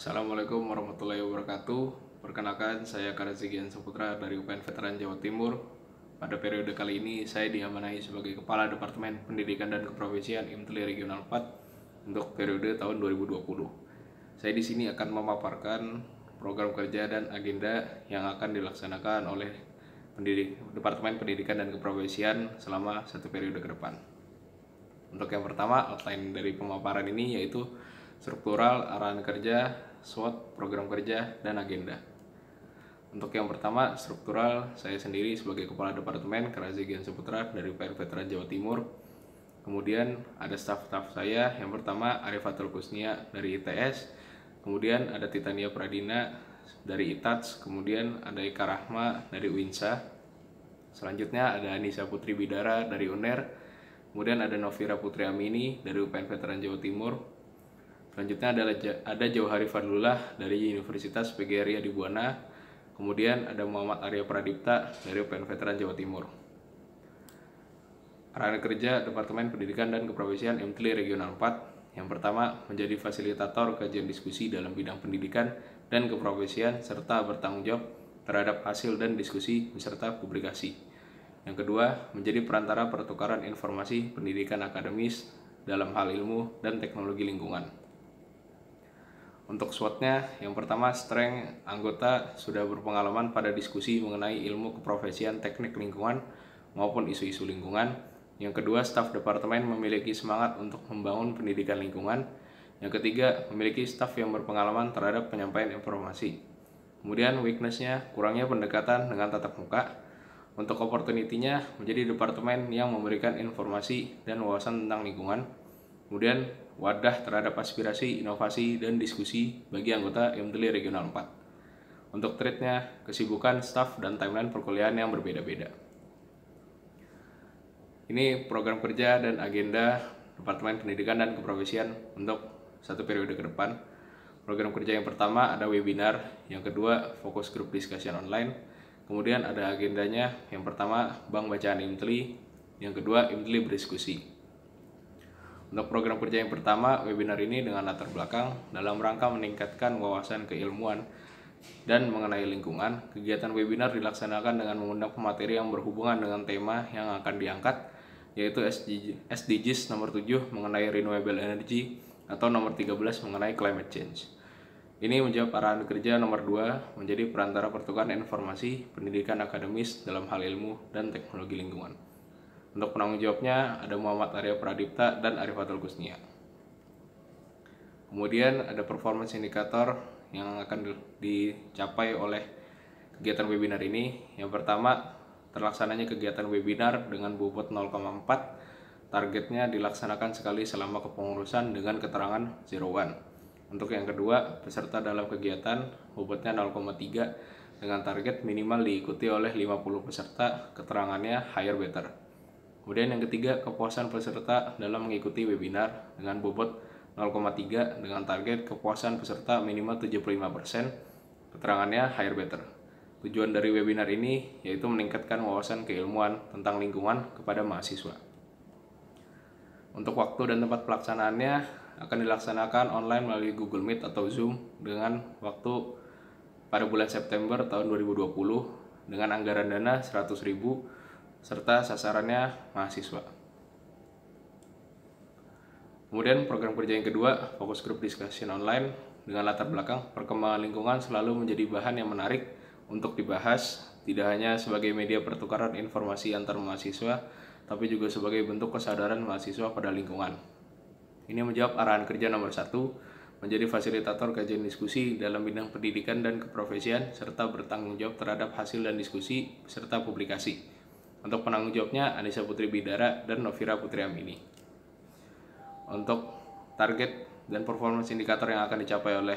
Assalamualaikum warahmatullahi wabarakatuh. Perkenalkan, saya Karazigian Saputra dari UPN Veteran Jawa Timur. Pada periode kali ini, saya diamanai sebagai Kepala Departemen Pendidikan dan Keprofesian IMTLI Regional 4 untuk periode tahun 2020. Saya di sini akan memaparkan program kerja dan agenda yang akan dilaksanakan oleh Departemen Pendidikan dan Keprofesian selama satu periode ke depan. Untuk yang pertama, outline dari pemaparan ini yaitu struktural, arahan kerja, SWOT, program kerja, dan agenda. Untuk yang pertama, struktural, saya sendiri sebagai Kepala Departemen Karazigian Saputra dari UPN Veteran Jawa Timur. Kemudian ada staf-staf saya, yang pertama Arifatul Kusnia dari ITS, kemudian ada Titania Pradina dari ITATS, kemudian ada Eka Rahma dari UINSA. Selanjutnya ada Anissa Putri Bidara dari UNER, kemudian ada Novira Putri Amini dari UPN Veteran Jawa Timur. Selanjutnya ada Jauhari Fadlullah dari Universitas PGRI Adibuana. Kemudian ada Muhammad Arya Pradipta dari UPN Veteran Jawa Timur. Arahan kerja Departemen Pendidikan dan Keprofesian IMTLI Regional 4. Yang pertama, menjadi fasilitator kajian diskusi dalam bidang pendidikan dan keprofesian serta bertanggung jawab terhadap hasil dan diskusi beserta publikasi. Yang kedua, menjadi perantara pertukaran informasi pendidikan akademis dalam hal ilmu dan teknologi lingkungan. Untuk SWOT-nya, yang pertama, strength anggota sudah berpengalaman pada diskusi mengenai ilmu keprofesian teknik lingkungan maupun isu-isu lingkungan. Yang kedua, staf departemen memiliki semangat untuk membangun pendidikan lingkungan. Yang ketiga, memiliki staf yang berpengalaman terhadap penyampaian informasi. Kemudian weakness-nya, kurangnya pendekatan dengan tatap muka. Untuk opportunity-nya, menjadi departemen yang memberikan informasi dan wawasan tentang lingkungan. Kemudian wadah terhadap aspirasi, inovasi, dan diskusi bagi anggota IMTLI Regional 4. Untuk treatnya, kesibukan staf dan timeline perkuliahan yang berbeda-beda. Ini program kerja dan agenda Departemen Pendidikan dan Keprofesian untuk satu periode ke depan. Program kerja yang pertama ada webinar, yang kedua fokus grup discussion online, kemudian ada agendanya, yang pertama Bank Bacaan IMTLI, yang kedua IMTLI berdiskusi. Untuk program kerja yang pertama, webinar ini dengan latar belakang dalam rangka meningkatkan wawasan keilmuan dan mengenai lingkungan. Kegiatan webinar dilaksanakan dengan mengundang pemateri yang berhubungan dengan tema yang akan diangkat, yaitu SDGs nomor 7 mengenai renewable energy atau nomor 13 mengenai climate change. Ini menjawab arahan kerja nomor 2, menjadi perantara pertukaran informasi pendidikan akademis dalam hal ilmu dan teknologi lingkungan. Untuk penanggung jawabnya ada Muhammad Arya Pradipta dan Arifatul Kusnia. Kemudian ada performance indikator yang akan dicapai oleh kegiatan webinar ini. Yang pertama, terlaksananya kegiatan webinar dengan bobot 0,4. Targetnya dilaksanakan sekali selama kepengurusan dengan keterangan 01. Untuk yang kedua, peserta dalam kegiatan bobotnya 0,3 dengan target minimal diikuti oleh 50 peserta, keterangannya higher better. Kemudian yang ketiga, kepuasan peserta dalam mengikuti webinar dengan bobot 0,3 dengan target kepuasan peserta minimal 75%, keterangannya higher better. Tujuan dari webinar ini yaitu meningkatkan wawasan keilmuan tentang lingkungan kepada mahasiswa. Untuk waktu dan tempat pelaksanaannya akan dilaksanakan online melalui Google Meet atau Zoom dengan waktu pada bulan September tahun 2020 dengan anggaran dana 100.000 serta sasarannya mahasiswa. Kemudian program kerja yang kedua, fokus grup discussion online dengan latar belakang perkembangan lingkungan selalu menjadi bahan yang menarik untuk dibahas, tidak hanya sebagai media pertukaran informasi antar mahasiswa, tapi juga sebagai bentuk kesadaran mahasiswa pada lingkungan. Ini menjawab arahan kerja nomor 1, menjadi fasilitator kajian diskusi dalam bidang pendidikan dan keprofesian, serta bertanggung jawab terhadap hasil dan diskusi, serta publikasi. Untuk penanggung jawabnya Anissa Putri Bidara dan Novira Putri Amini. Untuk target dan performance indikator yang akan dicapai oleh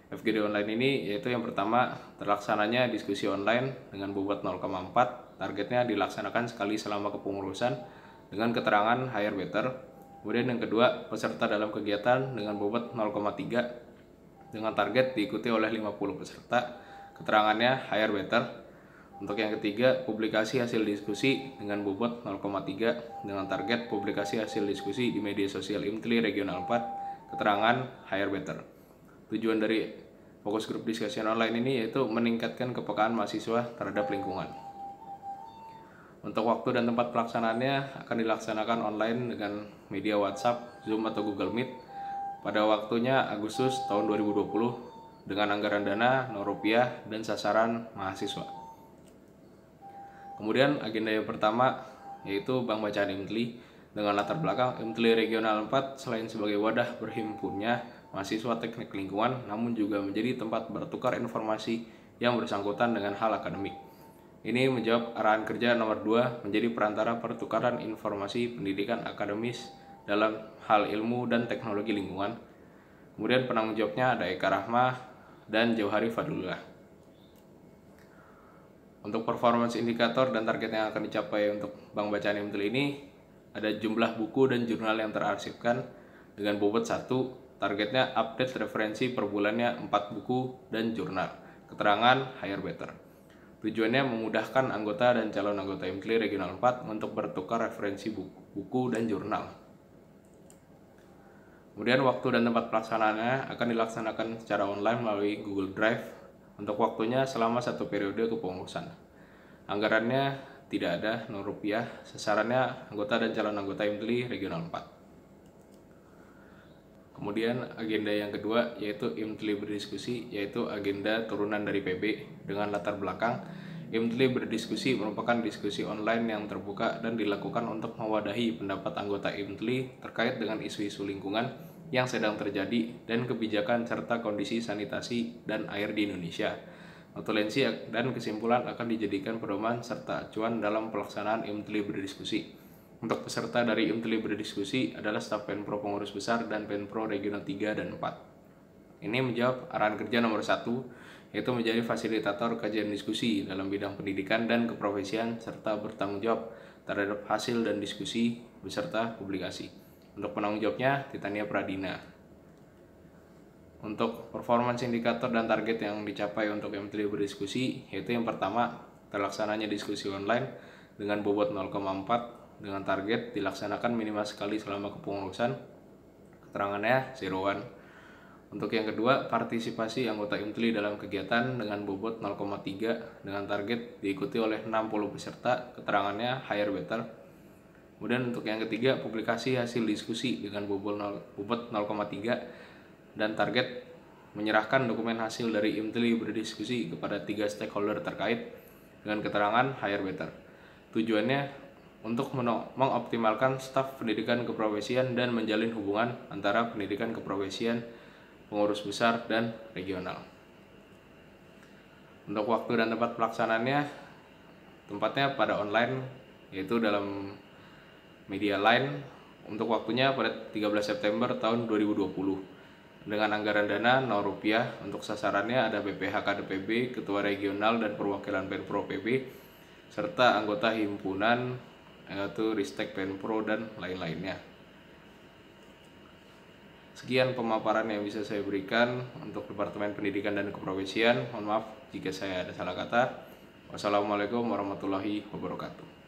FGD online ini yaitu yang pertama, terlaksananya diskusi online dengan bobot 0,4. Targetnya dilaksanakan sekali selama kepengurusan dengan keterangan higher better. Kemudian yang kedua, peserta dalam kegiatan dengan bobot 0,3 dengan target diikuti oleh 50 peserta, keterangannya higher better. Untuk yang ketiga, publikasi hasil diskusi dengan bobot 0,3 dengan target publikasi hasil diskusi di media sosial IMTLI Regional 4, keterangan higher better. Tujuan dari fokus grup discussion online ini yaitu meningkatkan kepekaan mahasiswa terhadap lingkungan. Untuk waktu dan tempat pelaksanaannya akan dilaksanakan online dengan media WhatsApp, Zoom atau Google Meet pada waktunya Agustus tahun 2020 dengan anggaran dana Rp0 dan sasaran mahasiswa. Kemudian agenda yang pertama yaitu Bank Bacaan IMTLI dengan latar belakang IMTLI Regional 4 selain sebagai wadah berhimpunnya mahasiswa teknik lingkungan, namun juga menjadi tempat bertukar informasi yang bersangkutan dengan hal akademik. Ini menjawab arahan kerja nomor 2 menjadi perantara pertukaran informasi pendidikan akademis dalam hal ilmu dan teknologi lingkungan. Kemudian penanggung jawabnya ada Eka Rahma dan Jauhari Fadullah. Untuk performance indikator dan target yang akan dicapai untuk Bank Bacaan IMTLI ini ada jumlah buku dan jurnal yang terarsipkan dengan bobot 1. Targetnya update referensi per bulannya 4 buku dan jurnal. Keterangan higher better. Tujuannya memudahkan anggota dan calon anggota IMTLI Regional 4 untuk bertukar referensi buku dan jurnal. Kemudian waktu dan tempat pelaksanaannya akan dilaksanakan secara online melalui Google Drive untuk waktunya selama 1 periode kepengurusan. Anggarannya tidak ada Rp0, sasarannya anggota dan calon anggota IMTLI Regional 4. Kemudian agenda yang kedua yaitu IMTLI berdiskusi, yaitu agenda turunan dari PB dengan latar belakang IMTLI berdiskusi merupakan diskusi online yang terbuka dan dilakukan untuk mewadahi pendapat anggota IMTLI terkait dengan isu-isu lingkungan yang sedang terjadi dan kebijakan serta kondisi sanitasi dan air di Indonesia. Notulensi dan kesimpulan akan dijadikan pedoman serta acuan dalam pelaksanaan IMTLI berdiskusi. Untuk peserta dari IMTLI berdiskusi adalah staf Penpro Pengurus Besar dan Penpro Regional 3 dan 4. Ini menjawab arahan kerja nomor 1, yaitu menjadi fasilitator kajian diskusi dalam bidang pendidikan dan keprofesian serta bertanggung jawab terhadap hasil dan diskusi beserta publikasi. Untuk penanggung jawabnya Titania Pradina. Untuk performance indikator dan target yang dicapai untuk IMTLI berdiskusi yaitu yang pertama, terlaksananya diskusi online dengan bobot 0,4 dengan target dilaksanakan minimal sekali selama kepengurusan. Keterangannya 0,1. Untuk yang kedua, partisipasi anggota IMTLI dalam kegiatan dengan bobot 0,3 dengan target diikuti oleh 60 peserta. Keterangannya higher better. Kemudian untuk yang ketiga, publikasi hasil diskusi dengan bobot 0,3 dan target menyerahkan dokumen hasil dari IMTLI berdiskusi kepada 3 stakeholder terkait dengan keterangan higher better. Tujuannya untuk mengoptimalkan staf pendidikan keprofesian dan menjalin hubungan antara pendidikan keprofesian, pengurus besar, dan regional. Untuk waktu dan tempat pelaksanaannya, tempatnya pada online, yaitu dalam media Line. Untuk waktunya pada 13 September tahun 2020. Dengan anggaran dana Rp0. Untuk sasarannya ada BPH KDPB, Ketua Regional dan Perwakilan Penpro PB, serta anggota himpunan yaitu Ristek Penpro dan lain-lainnya. Sekian pemaparan yang bisa saya berikan untuk Departemen Pendidikan dan Keprofesian. Mohon maaf jika saya ada salah kata. Wassalamualaikum warahmatullahi wabarakatuh.